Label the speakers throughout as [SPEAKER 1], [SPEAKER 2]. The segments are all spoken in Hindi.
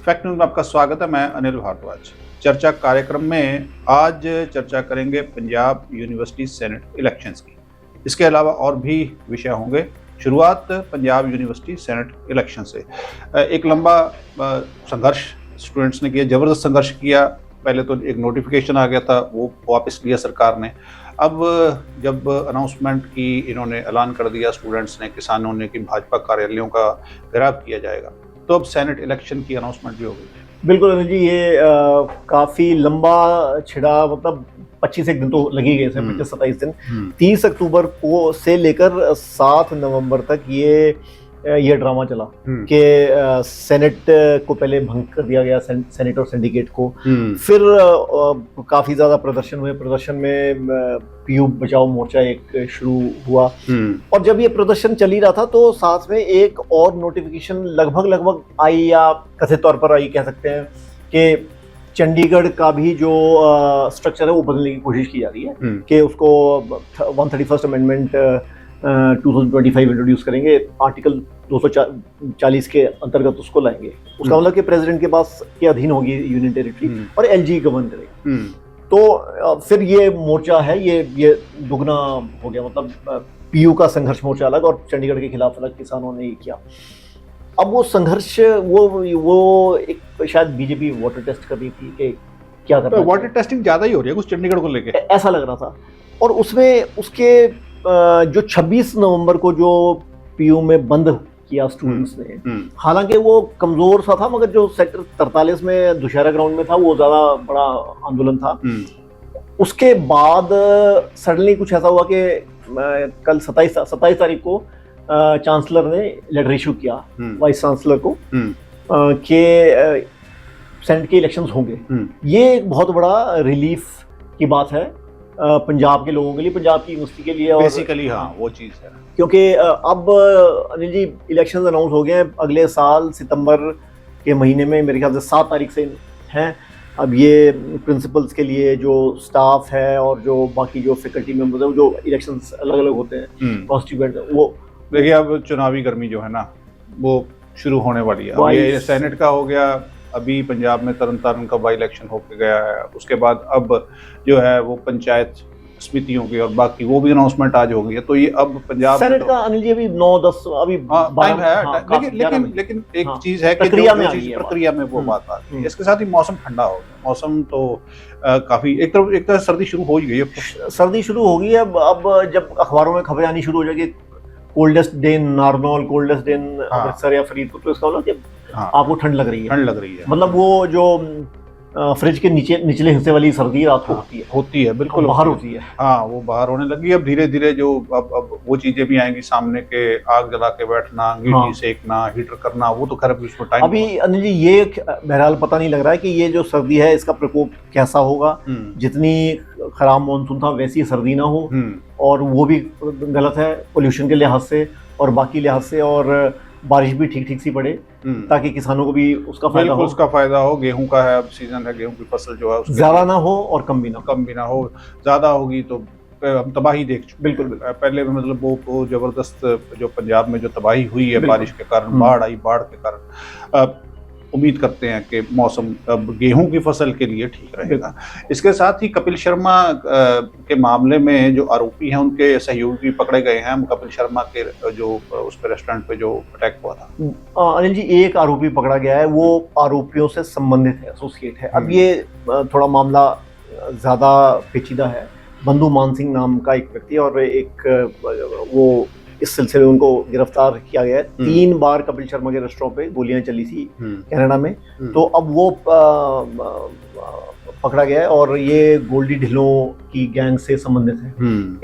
[SPEAKER 1] फैक्ट न्यूज में आपका स्वागत है। मैं अनिल भारद्वाज। चर्चा कार्यक्रम में आज चर्चा करेंगे पंजाब यूनिवर्सिटी सेनेट इलेक्शंस की। इसके अलावा और भी विषय होंगे। शुरुआत पंजाब यूनिवर्सिटी सेनेट इलेक्शन से। एक लंबा संघर्ष स्टूडेंट्स ने किया, ज़बरदस्त संघर्ष किया। पहले तो एक नोटिफिकेशन आ गया था, वो वापस लिया सरकार ने। अब जब अनाउंसमेंट की, इन्होंने ऐलान कर दिया स्टूडेंट्स ने, किसानों ने, कि भाजपा कार्यालयों का घेराव किया जाएगा, तो अब सेनेट इलेक्शन की अनाउंसमेंट भी हो गई।
[SPEAKER 2] बिल्कुल अनिल जी, ये काफ़ी लंबा छिड़ा, मतलब 25 एक दिन तो लगी गए थे, 25-27 दिन। 30 अक्टूबर को से लेकर 7 नवंबर तक ये ड्रामा चला कि सेनेट को पहले भंग कर दिया गया, सेनेट और सिंडिकेट को। फिर काफ़ी ज़्यादा प्रदर्शन हुए। प्रदर्शन में पीयू बचाओ मोर्चा एक शुरू हुआ, और जब ये प्रदर्शन चल ही रहा था तो साथ में एक और नोटिफिकेशन लगभग आई, या कथित तौर पर आई कह सकते हैं, कि चंडीगढ़ का भी जो स्ट्रक्चर है वो बदलने की कोशिश की जा रही है, कि उसको 131st अमेंडमेंट 2025 इंट्रोड्यूस करेंगे, आर्टिकल 240 के अंतर्गत उसको लाएंगे। उसका मतलब कि प्रेसिडेंट के पास के अधीन होगी यूनियन टेरिटरी, और एलजी गवर्न करेगा। तो फिर ये मोर्चा है, ये दुगना हो गया। मतलब पीयू का संघर्ष मोर्चा अलग और चंडीगढ़ के खिलाफ अलग किसानों ने किया। अब वो संघर्ष वो एक शायद बीजेपी वाटर टेस्ट कर रही थी कि क्या करना है।
[SPEAKER 1] वाटर टेस्टिंग ज्यादा ही हो रही है कुछ चंडीगढ़ को लेके,
[SPEAKER 2] ऐसा लग रहा था। और उसमें उसके जो 26 नवंबर को जो पीयू में बंद किया स्टूडेंट्स ने, हालांकि वो कमजोर सा था, मगर जो सेक्टर 43 में दुशहरा ग्राउंड में था वो ज्यादा बड़ा आंदोलन था। उसके बाद सडनली कुछ ऐसा हुआ कि कल 27 तारीख को चांसलर ने लेटर इशू किया वाइस चांसलर को कि सेनेट के इलेक्शंस होंगे। ये एक बहुत बड़ा रिलीफ की बात है पंजाब के लोगों के लिए, पंजाब की यूनिवर्सिटी के लिए। और
[SPEAKER 1] बेसिकली हाँ, वो चीज़ है,
[SPEAKER 2] क्योंकि अब अनिल जी इलेक्शंस अनाउंस हो गए हैं अगले साल सितंबर के महीने में, मेरे ख्याल से 7 तारीख से हैं। अब ये प्रिंसिपल्स के लिए जो स्टाफ है और जो बाकी जो फैकल्टी मेंबर्स हैं, जो इलेक्शंस अलग अलग होते हैं कॉन्स्टिट्यूएंट, वो
[SPEAKER 1] देखिए अब चुनावी गर्मी जो है ना वो शुरू होने वाली है। ये सेनेट का हो गया, अभी पंजाब में तरन तारण का बाई इलेक्शन होके गया है। उसके बाद अब जो है वो पंचायत समितियों की और बाकी वो भी अनाउंसमेंट आज हो गई है। तो ये अब पंजाब
[SPEAKER 2] सेनेट का अनिल जी अभी 9-10 अभी
[SPEAKER 1] टाइम है, लेकिन एक चीज है कि प्रक्रिया में वो बात आती है। इसके साथ ही मौसम ठंडा हो गया। मौसम तो काफी एक तरह सर्दी शुरू हो गई है।
[SPEAKER 2] सर्दी शुरू हो गई है। अब जब अखबारों में खबरें आनी शुरू हो जाएगी, coldest day in Narnaul, coldest day in Amritsar या फरीदकोट, तो इसका मतलब कि आपको ठंड लग रही है। मतलब वो जो फ्रिज के निचले हिस्से वाली सर्दी रात को
[SPEAKER 1] होती है बिल्कुल
[SPEAKER 2] बाहर होती है।
[SPEAKER 1] हाँ, वो बाहर होने लगी। अब धीरे धीरे जो अब वो चीजें भी आएंगी सामने के, आग जला के बैठना, अंगीठी सेकना, हीटर करना, वो तो खैर उसको टाइम
[SPEAKER 2] अभी अनिल जी ये बहरहाल पता नहीं लग रहा है कि ये जो सर्दी है इसका प्रकोप कैसा होगा। जितनी खराब मानसून था वैसी सर्दी ना हो, और वो भी गलत है पोल्यूशन के लिहाज से और बाकी लिहाज से, और बारिश भी ठीक सी पड़े ताकि किसानों को भी उसका
[SPEAKER 1] फायदा हो। गेहूं का है, अब सीजन है, गेहूं की फसल जो है
[SPEAKER 2] ज्यादा ना हो और कम भी ना हो।
[SPEAKER 1] ज्यादा होगी तो हम तबाही देख चुके।
[SPEAKER 2] बिल्कुल
[SPEAKER 1] पहले मतलब वो जबरदस्त जो पंजाब में जो तबाही हुई है बारिश के कारण, बाढ़ आई, बाढ़ के कारण उम्मीद करते हैं कि मौसम अब गेहूं की फसल के लिए ठीक रहेगा। इसके साथ ही कपिल शर्मा के मामले में जो आरोपी हैं उनके सहयोगी पकड़े गए हैं। कपिल शर्मा के जो उस पर रेस्टोरेंट पे जो अटैक हुआ था,
[SPEAKER 2] अनिल जी एक आरोपी पकड़ा गया है, वो आरोपियों से संबंधित है, एसोसिएट है। अब ये थोड़ा मामला ज्यादा पेचीदा है। बंधु मान सिंह नाम का एक व्यक्ति, और एक वो इस सिलसिले में उनको गिरफ्तार किया गया है। 3 बार कपिल शर्मा के रेस्टोरेंट पे गोलियां चली थी कनाडा में। तो अब वो पकड़ा गया है, और ये गोल्डी ढिल्लों की गैंग से संबंधित है।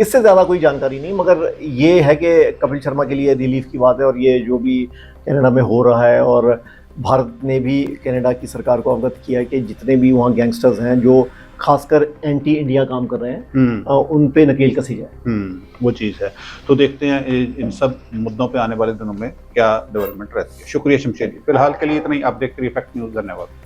[SPEAKER 2] इससे ज्यादा कोई जानकारी नहीं, मगर ये है कि कपिल शर्मा के लिए रिलीफ की बात है। और ये जो भी कनाडा में हो रहा है, और भारत ने भी कनाडा की सरकार को अवगत किया है कि जितने भी वहाँ गैंगस्टर्स हैं जो खासकर एंटी इंडिया काम कर रहे हैं, उन पे नकेल कसी जाए।
[SPEAKER 1] वो चीज़ है। तो देखते हैं इन सब मुद्दों पे आने वाले दिनों में क्या डेवलपमेंट रहती है। शुक्रिया शमशेर जी, फिलहाल के लिए इतना ही। आप देखते रहिए फैक्ट न्यूज़। धन्यवाद।